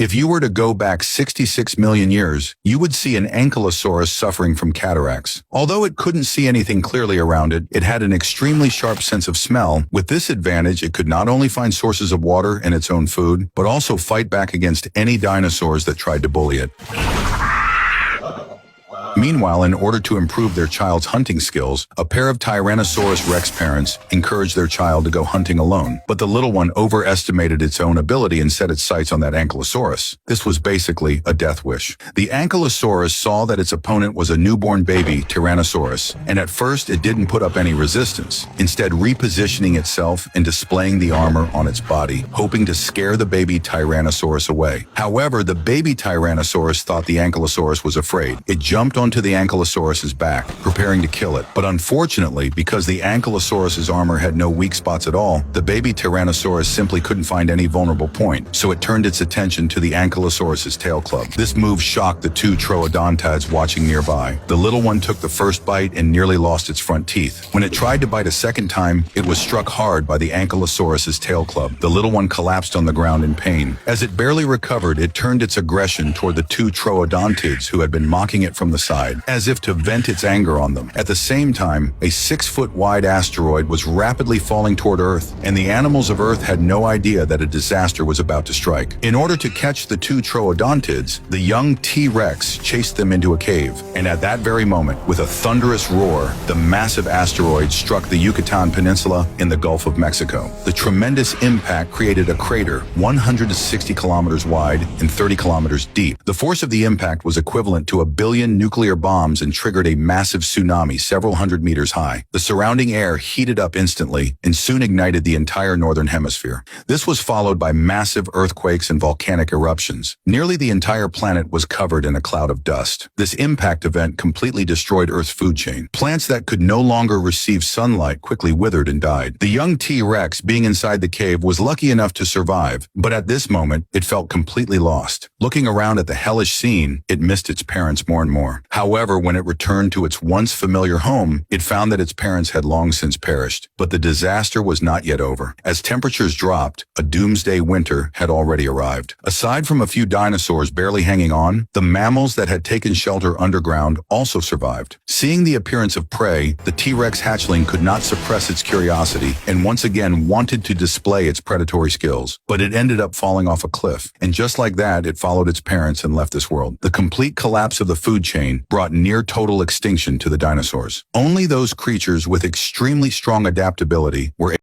If you were to go back 66 million years, you would see an Ankylosaurus suffering from cataracts. Although it couldn't see anything clearly around it, it had an extremely sharp sense of smell. With this advantage, it could not only find sources of water and its own food, but also fight back against any dinosaurs that tried to bully it. Meanwhile, in order to improve their child's hunting skills, a pair of Tyrannosaurus rex parents encouraged their child to go hunting alone. But the little one overestimated its own ability and set its sights on that Ankylosaurus. This was basically a death wish. The Ankylosaurus saw that its opponent was a newborn baby Tyrannosaurus, and at first it didn't put up any resistance, instead repositioning itself and displaying the armor on its body, hoping to scare the baby Tyrannosaurus away. However, the baby Tyrannosaurus thought the Ankylosaurus was afraid. It jumped onto the Ankylosaurus's back, preparing to kill it. But unfortunately, because the Ankylosaurus's armor had no weak spots at all, the baby Tyrannosaurus simply couldn't find any vulnerable point, so it turned its attention to the Ankylosaurus's tail club. This move shocked the two Troodontids watching nearby. The little one took the first bite and nearly lost its front teeth. When it tried to bite a second time, it was struck hard by the Ankylosaurus's tail club. The little one collapsed on the ground in pain. As it barely recovered, it turned its aggression toward the two Troodontids who had been mocking it from the side, as if to vent its anger on them. At the same time, a 6-foot-wide asteroid was rapidly falling toward Earth, and the animals of Earth had no idea that a disaster was about to strike. In order to catch the two Troodontids, the young T-Rex chased them into a cave, and at that very moment, with a thunderous roar, the massive asteroid struck the Yucatán Peninsula in the Gulf of Mexico. The tremendous impact created a crater 160 kilometers wide and 30 kilometers deep. The force of the impact was equivalent to 1 billion nuclear bombs and triggered a massive tsunami several hundred meters high. The surrounding air heated up instantly and soon ignited the entire northern hemisphere. This was followed by massive earthquakes and volcanic eruptions. Nearly the entire planet was covered in a cloud of dust. This impact event completely destroyed Earth's food chain. Plants that could no longer receive sunlight quickly withered and died. The young T-Rex, being inside the cave, was lucky enough to survive, but at this moment, it felt completely lost. Looking around at the hellish scene, it missed its parents more and more. However, when it returned to its once familiar home, it found that its parents had long since perished. But the disaster was not yet over. As temperatures dropped, a doomsday winter had already arrived. Aside from a few dinosaurs barely hanging on, the mammals that had taken shelter underground also survived. Seeing the appearance of prey, the T-Rex hatchling could not suppress its curiosity and once again wanted to display its predatory skills. But it ended up falling off a cliff, and just like that, it followed its parents and left this world. The complete collapse of the food chain brought near total extinction to the dinosaurs. Only those creatures with extremely strong adaptability were